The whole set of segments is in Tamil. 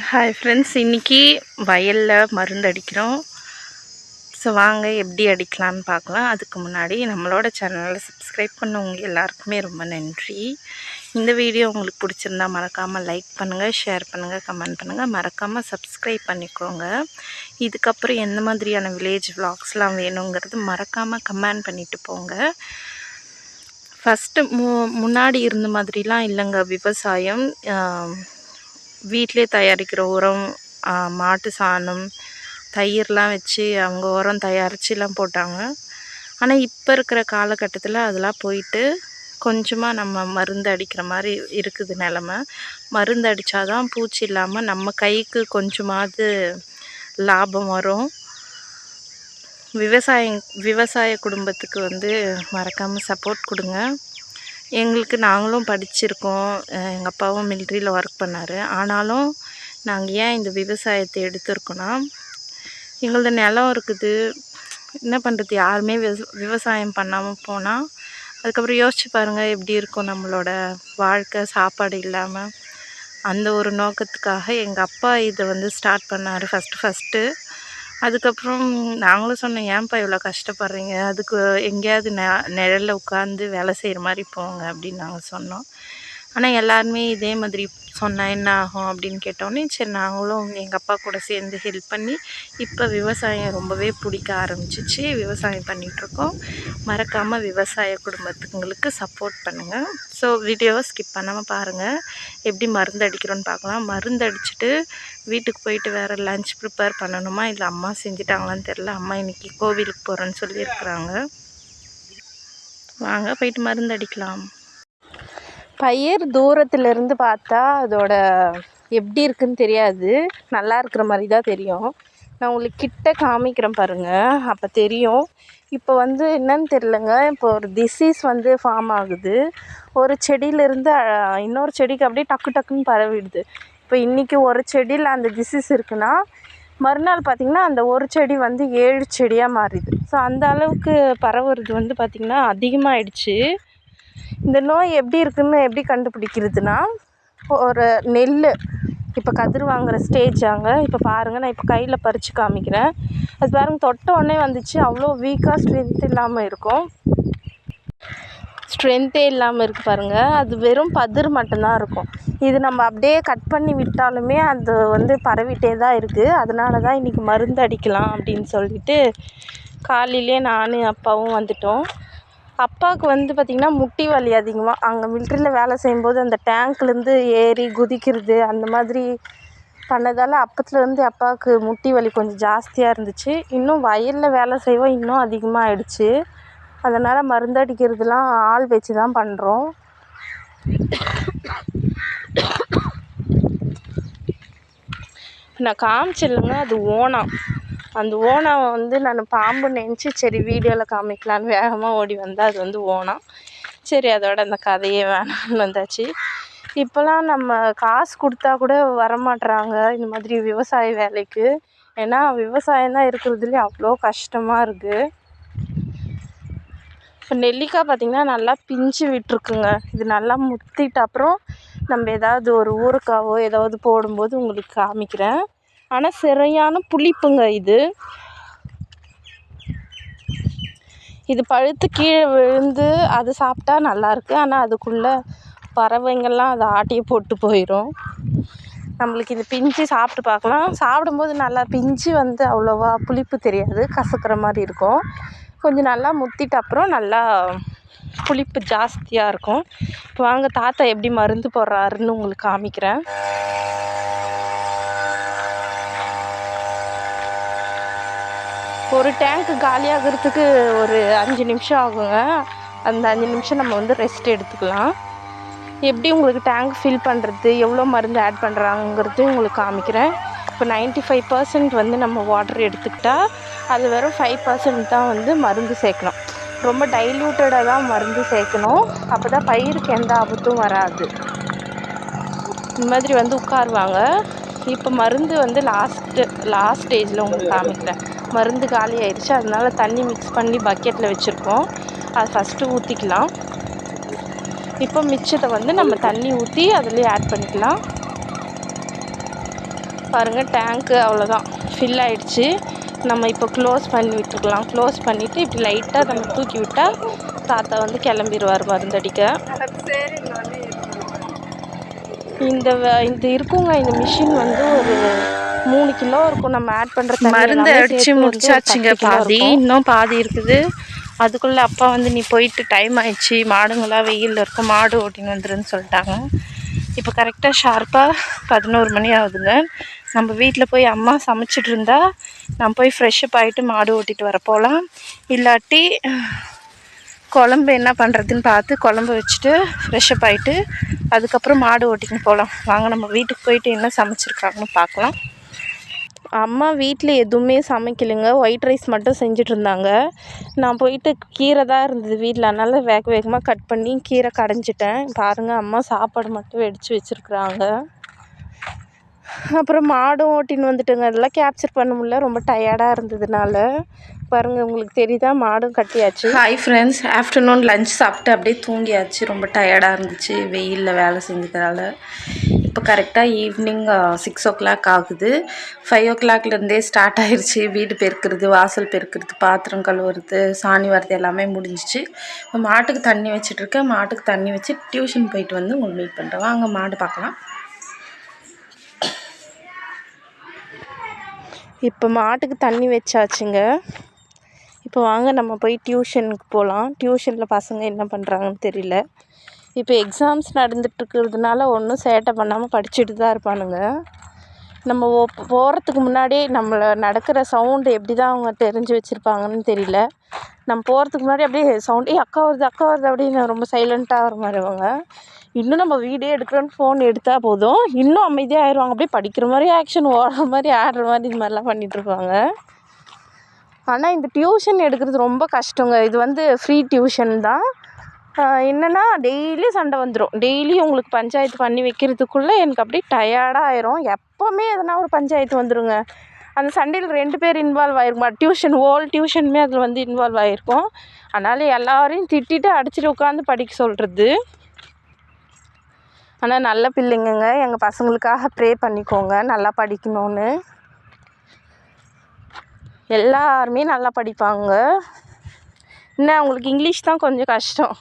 ஹாய் ஃப்ரெண்ட்ஸ், இன்றைக்கி வயலில் மருந்து அடிக்கிறோம். ஸோ வாங்க எப்படி அடிக்கலான்னு பார்க்கலாம். அதுக்கு முன்னாடி நம்மளோட சேனலை சப்ஸ்கிரைப் பண்ணவங்க எல்லாருக்குமே ரொம்ப நன்றி. இந்த வீடியோ உங்களுக்கு பிடிச்சிருந்தா மறக்காமல் லைக் பண்ணுங்கள், ஷேர் பண்ணுங்கள், கமெண்ட் பண்ணுங்கள். மறக்காமல் சப்ஸ்கிரைப் பண்ணிக்கோங்க. இதுக்கப்புறம் எந்த மாதிரியான வில்லேஜ் விலாக்ஸ்லாம் வேணுங்கிறது மறக்காமல் கமெண்ட் பண்ணிவிட்டு போங்க. ஃபஸ்ட்டு முன்னாடி இருந்த மாதிரிலாம் இல்லைங்க விவசாயம். வீட்டிலே தயாரிக்கிற உரம், மாட்டு சாணம், தயிர்லாம் வச்சு அவங்க உரம் தயாரிச்சுலாம் போட்டாங்க. ஆனால் இப்போ இருக்கிற காலகட்டத்தில் அதெல்லாம் போயிட்டு கொஞ்சமாக நம்ம மருந்து அடிக்கிற மாதிரி இருக்குது நிலமை. மருந்து அடித்தாதான் பூச்சி இல்லாமல் நம்ம கைக்கு கொஞ்சமாவது லாபம் வரும். விவசாய குடும்பத்துக்கு மறக்காமல் சப்போர்ட் கொடுங்க. நாங்களும் படிச்சிருக்கோம். எங்கள் அப்பாவும் மிலிட்ரியில் ஒர்க் பண்ணார். ஆனாலும் நாங்கள் ஏன் இந்த விவசாயத்தை எடுத்திருக்கோன்னா, எங்களது நிலம் இருக்குது. என்ன பண்ணுறது, யாருமே விவசாயம் பண்ணாமல் போனால் அதுக்கப்புறம் யோசிச்சு பாருங்கள் எப்படி இருக்கும் நம்மளோட வாழ்க்கை, சாப்பாடு இல்லாமல். அந்த ஒரு நோக்கத்துக்காக எங்கள் அப்பா இதை ஸ்டார்ட் பண்ணார் ஃபஸ்ட்டு. அதுக்கப்புறம் நாங்களும் சொன்னோம், ஏன்ப்பா இவ்வளோ கஷ்டப்படுறீங்க, அதுக்கு எங்கேயாவது நிழலில் உட்காந்து வேலை செய்கிற மாதிரி போங்க அப்படின்னு நாங்கள் சொன்னோம். ஆனால் எல்லாருமே இதே மாதிரி சொன்னால் என்ன ஆகும் அப்படின்னு கேட்டோன்னே, சரி நாங்களும் எங்கள் அப்பா கூட சேர்ந்து ஹெல்ப் பண்ணி இப்போ விவசாயம் ரொம்பவே பிடிக்க ஆரம்பிச்சிச்சு. விவசாயம் பண்ணிகிட்ருக்கோம். மறக்காமல் விவசாய குடும்பத்துங்களுக்கு சப்போர்ட் பண்ணுங்கள். ஸோ வீடியோவை ஸ்கிப் பண்ணாமல் பாருங்கள். எப்படி மருந்து அடிக்கிறோன்னு பார்க்கலாம். மருந்து அடிச்சுட்டு வீட்டுக்கு போயிட்டு வேறு லன்ச் ப்ரிப்பேர் பண்ணணுமா இல்லை அம்மா செஞ்சுட்டாங்களான்னு தெரில. அம்மா இன்றைக்கி கோவிலுக்கு போகிறேன்னு சொல்லியிருக்கிறாங்க. வாங்க போயிட்டு மருந்து அடிக்கலாம். பயிர் தூரத்துலேருந்து பார்த்தா அதோட எப்படி இருக்குன்னு தெரியாது, நல்லா இருக்கிற மாதிரி தான் தெரியும். நான் உங்களுக்கு கிட்ட காமிக்கிறேன் பாருங்கள், அப்போ தெரியும். இப்போ என்னன்னு தெரிலங்க, இப்போ ஒரு டிசீஸ் ஃபார்ம் ஆகுது. ஒரு செடியிலேருந்து இன்னொரு செடிக்கு அப்படியே டக்கு டக்குன்னு பரவிடுது. இப்போ இன்றைக்கி ஒரு செடியில் அந்த டிசீஸ் இருக்குன்னா, மறுநாள் பார்த்திங்கன்னா அந்த ஒரு செடி 7 செடியாக மாறிடுது. ஸோ அந்த அளவுக்கு பரவுறது பார்த்திங்கன்னா அதிகமாகிடுச்சு. இந்த நோய் எப்படி இருக்குதுன்னு எப்படி கண்டுபிடிக்கிறதுனா, ஒரு நெல் இப்போ கதிர் வாங்குகிற ஸ்டேஜாங்க. இப்போ பாருங்கள், நான் இப்போ கையில் பறித்து காமிக்கிறேன். அது பாருங்கள், தொட்ட உடனே வந்துச்சு. அவ்வளோ வீக்காக ஸ்ட்ரென்த் இல்லாமல் இருக்கும். ஸ்ட்ரென்த்தே இல்லாமல் இருக்குது பாருங்கள். அது வெறும் பதிர் மட்டும்தான் இருக்கும். இது நம்ம அப்படியே கட் பண்ணி விட்டாலுமே அது பரவிட்டே தான் இருக்குது. அதனால தான் இன்றைக்கி மருந்து அடிக்கலாம் அப்படின்னு சொல்லிட்டு காலையிலே நானும் அப்பாவும் வந்துட்டோம். அப்பாவுக்கு பார்த்திங்கன்னா முட்டி வலி அதிகமாக. அங்கே மிலிட்ரியில் வேலை செய்யும்போது அந்த டேங்க்லேருந்து ஏறி குதிக்கிறது அந்த மாதிரி பண்ணதால் அப்பத்துலேருந்து அப்பாவுக்கு முட்டி வலி கொஞ்சம் ஜாஸ்தியாக இருந்துச்சு. இன்னும் வயலில் வேலை செய்வோம், இன்னும் அதிகமாக ஆயிடுச்சு. அதனால் மருந்து அடிக்கிறதுலாம் ஆள் வச்சு தான் பண்ணுறோம். நான் காமிச்சில்லைங்க, அது ஓணம். அந்த ஓணம் நான் பாம்பு நினச்சி சரி வீடியோவில் காமிக்கலான்னு வேகமாக ஓடி வந்தால் அது ஓணம். சரி அதோட அந்த கதையே வேணாம்னு வந்தாச்சு. இப்போலாம் நம்ம காசு கொடுத்தா கூட வரமாட்றாங்க இந்த மாதிரி விவசாய வேலைக்கு. ஏன்னா விவசாயம் தான் இருக்கிறதுலே அவ்வளோ கஷ்டமாக இருக்குது. இப்போ நெல்லிக்காய் பார்த்திங்கன்னா நல்லா பிஞ்சு விட்டுருக்குங்க. இது நல்லா முத்திட்ட அப்புறம் நம்ம ஏதாவது ஒரு ஊறுக்காவோ ஏதாவது போடும்போது உங்களுக்கு காமிக்கிறேன். ஆனால் சரியான புளிப்புங்க இது பழுத்து கீழே விழுந்து அது சாப்பிட்டா நல்லாயிருக்கு. ஆனால் அதுக்குள்ளே பறவைங்கள்லாம் அதை ஆட்டியே போட்டு போயிடும். நம்மளுக்கு இது பிஞ்சு சாப்பிட்டு பார்க்கலாம். சாப்பிடும்போது நல்லா பிஞ்சு அவ்வளோவா புளிப்பு தெரியாது, கசக்கிற மாதிரி இருக்கும். கொஞ்சம் நல்லா முத்திட்ட அப்புறம் நல்லா புளிப்பு ஜாஸ்தியாக இருக்கும். இப்போ வாங்க தாத்தா எப்படி மருந்து போடுறாருன்னு உங்களுக்கு காமிக்கிறேன். ஒரு டேங்க்கு காலியாகிறதுக்கு ஒரு 5 நிமிஷம் ஆகுங்க. அந்த 5 நிமிஷம் நம்ம ரெஸ்ட் எடுத்துக்கலாம். எப்படி உங்களுக்கு டேங்க் ஃபில் பண்ணுறது, எவ்வளோ மருந்து ஆட் பண்ணுறாங்கிறது உங்களுக்கு காமிக்கிறேன். இப்போ 95% நம்ம வாட்டர் எடுத்துக்கிட்டால் அது வெறும் 5% தான் மருந்து சேர்க்கணும். ரொம்ப டைல்யூட்டடாக தான் மருந்து சேர்க்கணும். அப்போ தான் பயிருக்கு எந்த ஆபத்தும் வராது. இந்த மாதிரி உட்காருவாங்க. இப்போ மருந்து லாஸ்ட் ஸ்டேஜில் உங்களுக்கு காமிக்கிறேன். மருந்து காலி ஆயிடுச்சு, அதனால தண்ணி மிக்ஸ் பண்ணி பக்கெட்டில் வச்சுருக்கோம். அதை ஃபஸ்ட்டு ஊற்றிக்கலாம். இப்போ மிச்சத்தை நம்ம தண்ணி ஊற்றி அதுலேயே ஆட் பண்ணிக்கலாம். பாருங்கள் டேங்க்கு அவ்வளோதான் ஃபில் ஆகிடுச்சு. நம்ம இப்போ க்ளோஸ் பண்ணி விட்டுருக்கலாம். க்ளோஸ் பண்ணிவிட்டு இப்படி லைட்டாக நம்ம தூக்கி விட்டால் தாத்தா வந்து கிளம்பிடுவார் மருந்தடிக்க. இந்த இருக்குங்க இந்த மிஷின் வந்து ஒரு 3 கிலோ இருக்கும். நம்ம ஆட் பண்ணுற மருந்து அடித்து முடிச்சாச்சுங்க. பாதி இன்னும் பாதி இருக்குது. அதுக்குள்ளே அப்பா வந்து நீ போயிட்டு டைம் ஆயிடுச்சு, மாடுங்களாம் வெயிலில் இருக்கும், மாடு ஓட்டின்னு வந்துருன்னு சொல்லிட்டாங்க. இப்போ கரெக்டாக ஷார்ப்பாக 11 மணி ஆகுதுங்க. நம்ம வீட்டில் போய் அம்மா சமைச்சிட்டு இருந்தா நம்ம போய் ஃப்ரெஷ்ஷப் ஆகிட்டு மாடு ஓட்டிகிட்டு வர போகலாம். இல்லாட்டி குழம்பு என்ன பண்ணுறதுன்னு பார்த்து குழம்பு வச்சுட்டு ஃப்ரெஷ்ஷப் ஆகிட்டு அதுக்கப்புறம் மாடு ஓட்டிக்கின்னு போகலாம். வாங்க நம்ம வீட்டுக்கு போயிட்டு என்ன சமைச்சிருக்காங்கன்னு பார்க்கலாம். அம்மா வீட்டில் எதுவுமே சமைக்கலைங்க, ஒயிட் ரைஸ் மட்டும் செஞ்சுட்டு இருந்தாங்க. நான் போயிட்டு கீரை தான் இருந்தது வீட்டில், அதனால் வேகமாக கட் பண்ணி கீரை கடைஞ்சிட்டேன். பாருங்கள் அம்மா சாப்பாடு மட்டும் வெடித்து வச்சுருக்குறாங்க. அப்புறம் மாடும் ஓட்டின்னு வந்துட்டுங்க. அதெல்லாம் கேப்சர் பண்ண முடியல, ரொம்ப டயர்டாக இருந்ததுனால. பாருங்கள் உங்களுக்கு தெரியுதா, மாடும் கட்டியாச்சு. ஹாய் ஃப்ரெண்ட்ஸ், ஆஃப்டர்நூன் லஞ்ச் சாப்பிட்டு அப்படியே தூங்கியாச்சு. ரொம்ப டயர்டாக இருந்துச்சு வெயிலில் வேலை செஞ்சதால். இப்போ கரெக்டாக ஈவினிங் 6 o'clock ஆகுது. 5 o'clockலேருந்தே ஸ்டார்ட் ஆகிடுச்சு. வீடு பெருக்கிறது, வாசல் பெருக்கிறது, பாத்திரம் கழுவுறது, சாணி வரது எல்லாமே முடிஞ்சிச்சு. இப்போ மாட்டுக்கு தண்ணி வச்சிட்ருக்கேன். மாட்டுக்கு தண்ணி வச்சு டியூஷன் போயிட்டு வந்து உங்களுக்கு மீட் பண்ணுறேன். வாங்க மாடு பார்க்கலாம். இப்போ மாட்டுக்கு தண்ணி வச்சாச்சுங்க. இப்போ வாங்க நம்ம போய் டியூஷனுக்கு போகலாம். டியூஷனில் பசங்க என்ன பண்ணுறாங்கன்னு தெரியல. இப்போ எக்ஸாம்ஸ் நடந்துகிட்ருக்கிறதுனால ஒன்றும் சேட்டை பண்ணாமல் படிச்சுட்டு தான் இருப்பானுங்க. நம்ம போகிறதுக்கு முன்னாடியே நம்மளை நடக்கிற சவுண்டு எப்படி தான் அவங்க தெரிஞ்சு வச்சுருப்பாங்கன்னு தெரியல. நம்ம போகிறதுக்கு முன்னாடி அப்படியே சவுண்டு அக்கா வருது அக்கா வருது அப்படின்னு ரொம்ப சைலண்ட்டாக வர மாதிரி அவங்க. இன்னும் நம்ம வீடியோ எடுக்கிறோன்னு ஃபோன் எடுத்தால் போதும் இன்னும் அமைதியாக ஆயிடுவாங்க. அப்படியே படிக்கிற மாதிரி ஆக்ஷன், ஓடுற மாதிரி, ஆடுற மாதிரி, இது மாதிரிலாம் பண்ணிகிட்ருப்பாங்க. ஆனால் இந்த டியூஷன் எடுக்கிறது ரொம்ப கஷ்டங்க. இது வந்து ஃப்ரீ டியூஷன் தான். என்னென்னா டெய்லி சண்டை வந்துடும். டெய்லி உங்களுக்கு பஞ்சாயத்து பண்ணி வைக்கிறதுக்குள்ளே எனக்கு அப்படியே டயர்டாக ஆயிரும். எப்போவுமே எதனா ஒரு பஞ்சாயத்து வந்துடுங்க. அந்த சண்டையில் 2 பேர் இன்வால்வ் ஆகிருக்கும். ஹோல் டியூஷனுமே அதில் வந்து இன்வால்வ் ஆகிருக்கும். அதனால் எல்லாரையும் திட்டிட்டு அடிச்சுட்டு உட்காந்து படிக்க சொல்கிறது. ஆனால் நல்ல பிள்ளைங்க, எங்கள் பசங்களுக்காக ப்ரே பண்ணிக்கோங்க நல்லா படிக்கணும்னு. எல்லாருமே நல்லா படிப்பாங்க. இன்னும் அவங்களுக்கு இங்கிலீஷ் தான் கொஞ்சம் கஷ்டம்.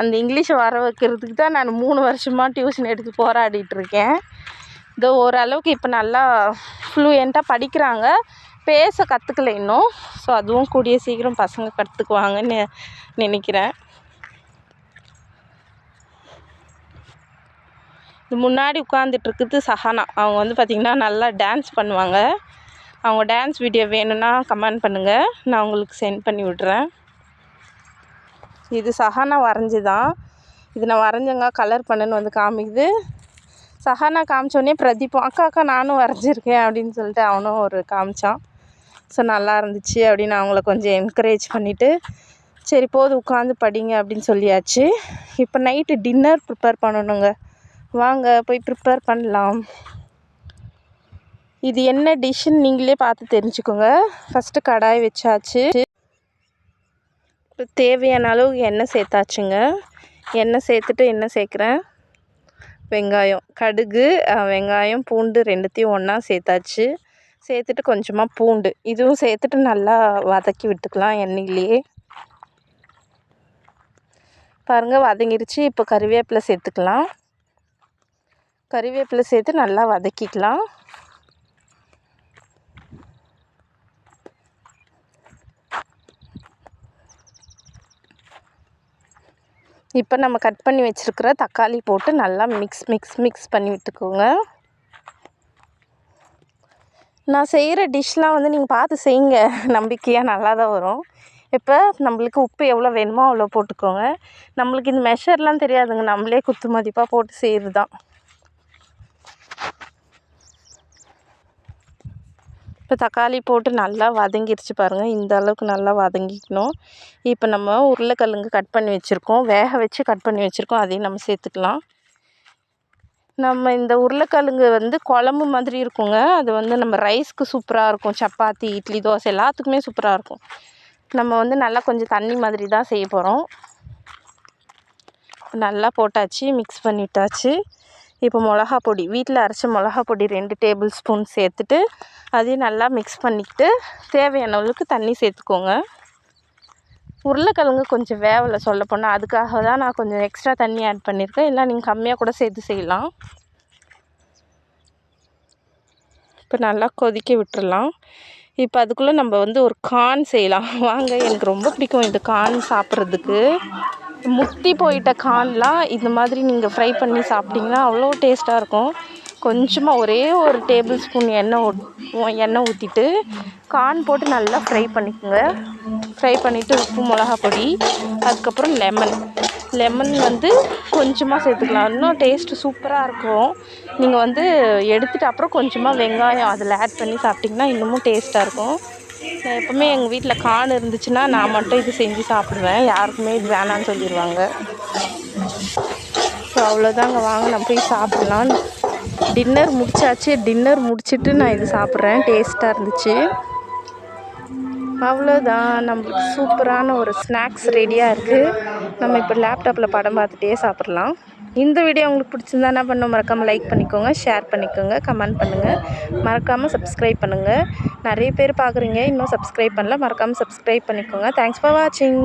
அந்த இங்கிலீஷை வர வைக்கிறதுக்கு தான் நான் 3 வருஷமாக டியூஷன் எடுத்து போராடிட்டுருக்கேன். இதோ ஓரளவுக்கு இப்போ நல்லா ஃப்ளூயண்ட்டாக படிக்கிறாங்க. பேச கற்றுக்கல இன்னும். ஸோ அதுவும் கூடிய சீக்கிரம் பசங்க கற்றுக்குவாங்கன்னு நினைக்கிறேன். இது முன்னாடி உட்காந்துட்ருக்குது சஹானா. அவங்க வந்து பார்த்திங்கன்னா நல்லா டான்ஸ் பண்ணுவாங்க. அவங்க டான்ஸ் வீடியோ வேணும்னா கமெண்ட் பண்ணுங்கள், நான் உங்களுக்கு சென்ட் பண்ணி விட்றேன். இது சஹானா வரைஞ்சி தான். இது நான் வரைஞ்சங்க, கலர் பண்ணுன்னு வந்து காமிக்குது. சஹானா காமிச்சோடனே பிரதீபம் அக்கா நானும் வரைஞ்சிருக்கேன் அப்படின்னு சொல்லிட்டு அவனும் ஒரு காமிச்சான். ஸோ நல்லா இருந்துச்சு அப்படின்னு அவங்கள கொஞ்சம் என்கரேஜ் பண்ணிவிட்டு சரி போது உட்காந்து படிங்க அப்படின்னு சொல்லியாச்சு. இப்போ நைட்டு டின்னர் ப்ரிப்பேர் பண்ணணுங்க. வாங்க போய் ப்ரிப்பேர் பண்ணலாம். இது என்ன டிஷ்ஷுன்னு நீங்களே பார்த்து தெரிஞ்சுக்கோங்க. ஃபஸ்ட்டு கடாய் வச்சாச்சு. இப்போ தேவையான அளவு எண்ணெய் சேர்த்தாச்சுங்க. எண்ணெய் சேர்த்துட்டு என்ன சேர்க்குறேன், வெங்காயம், கடுகு, வெங்காயம், பூண்டு 2த்தையும் ஒன்றா சேர்த்தாச்சு. சேர்த்துட்டு கொஞ்சமாக பூண்டு இதுவும் சேர்த்துட்டு நல்லா வதக்கி விட்டுக்கலாம் எண்ணெயிலேயே. பாருங்கள் வதங்கிருச்சு. இப்போ கறிவேப்பிலை சேர்த்துக்கலாம். கறிவேப்பிலை சேர்த்து நல்லா வதக்கிக்கலாம். இப்போ நம்ம கட் பண்ணி வச்சுருக்கிற தக்காளி போட்டு நல்லா மிக்ஸ் பண்ணி விட்டுக்கோங்க. நான் செய்கிற டிஷ்லாம் வந்து நீங்கள் பார்த்து செய்யுங்க, நம்பிக்கையாக நல்லா தான் வரும். இப்போ நம்மளுக்கு உப்பு எவ்வளோ வேணுமோ அவ்வளோ போட்டுக்கோங்க. நம்மளுக்கு இந்த மெஷர்லாம் தெரியாதுங்க, நம்மளே குத்து மதிப்பாக போட்டு செய்கிறது தான். இப்போ தக்காளி போட்டு நல்லா வதங்கிருச்சு பாருங்கள். இந்த அளவுக்கு நல்லா வதங்கிக்கணும். இப்போ நம்ம உருளைக்கிழங்கு கட் பண்ணி வச்சுருக்கோம், வேக வச்சு கட் பண்ணி வச்சுருக்கோம், அதையும் நம்ம சேர்த்துக்கலாம். நம்ம இந்த உருளைக்கிழங்கு வந்து குழம்பு மாதிரி இருக்குங்க. அது வந்து நம்ம ரைஸ்க்கு சூப்பராக இருக்கும், சப்பாத்தி, இட்லி, தோசை எல்லாத்துக்குமே சூப்பராக இருக்கும். நம்ம வந்து நல்லா கொஞ்சம் தண்ணி மாதிரி தான் செய்ய போகிறோம். நல்லா போட்டாச்சு, மிக்ஸ் பண்ணிட்டாச்சு. இப்போ மிளகா பொடி, வீட்டில் அரைச்ச மிளகா பொடி 2 டேபிள் ஸ்பூன் சேர்த்துட்டு அதையும் நல்லா மிக்ஸ் பண்ணிக்கிட்டு தேவையான அளவுக்கு தண்ணி சேர்த்துக்கோங்க. உருளைக்கிழங்கு கொஞ்சம் வேவலை சொல்லப்போனால், அதுக்காக தான் நான் கொஞ்சம் எக்ஸ்ட்ரா தண்ணி ஆட் பண்ணியிருக்கேன். இல்லை நீங்கள் கம்மியாக கூட சேர்த்து செய்யலாம். இப்போ நல்லா கொதிக்க விட்டுறலாம். இப்போ அதுக்குள்ளே நம்ம வந்து ஒரு கார்ன் செய்யலாம் வாங்க. எனக்கு ரொம்ப பிடிக்கும் இந்த கார்ன் சாப்பிட்றதுக்கு. முத்தி போயிட்ட கார்ன்லாம் இந்த மாதிரி நீங்கள் ஃப்ரை பண்ணி சாப்பிட்டிங்கன்னா அவ்வளோ டேஸ்ட்டாக இருக்கும். கொஞ்சமாக ஒரே ஒரு டேபிள் ஸ்பூன் எண்ணெய் ஊற்றிட்டு கார்ன் போட்டு நல்லா ஃப்ரை பண்ணிக்கோங்க. ஃப்ரை பண்ணிவிட்டு உப்பு மிளகா பொடி, அதுக்கப்புறம் லெமன் வந்து கொஞ்சமாக சேர்த்துக்கலாம். இன்னும் டேஸ்ட்டு சூப்பராக இருக்கும். நீங்கள் வந்து எடுத்துகிட்டு அப்புறம் கொஞ்சமாக வெங்காயம் அதில் ஆட் பண்ணி சாப்பிட்டிங்கன்னா இன்னமும் டேஸ்ட்டாக இருக்கும். நான் எப்போவுமே எங்கள் வீட்டில் கார்ன் இருந்துச்சுன்னா நான் மட்டும் இது செஞ்சு சாப்பிடுவேன். யாருக்குமே இது வேணான்னு சொல்லிடுவாங்க. ஸோ அவ்வளோதாங்க, வாங்க நம்ம போய் சாப்பிட்லாம். டின்னர் முடிச்சாச்சு. டின்னர் முடிச்சுட்டு நான் இது சாப்பிட்றேன். டேஸ்ட்டாக இருந்துச்சு. அவ்வளோதான், நம்மளுக்கு சூப்பரான ஒரு ஸ்நாக்ஸ் ரெடியாக இருக்குது. நம்ம இப்போ லேப்டாப்பில் படம் பார்த்துட்டே சாப்பிட்லாம். இந்த வீடியோ உங்களுக்கு பிடிச்சிருந்தா என்ன பண்ணணும், மறக்காமல் லைக் பண்ணிக்கோங்க, ஷேர் பண்ணிக்கோங்க, கமெண்ட் பண்ணுங்கள், மறக்காமல் சப்ஸ்கிரைப் பண்ணுங்கள். நிறைய பேர் பார்க்குறீங்க, இன்னும் சப்ஸ்கிரைப் பண்ணல, மறக்காமல் சப்ஸ்கிரைப் பண்ணிக்கோங்க. தேங்க்ஸ் ஃபார் வாட்சிங்.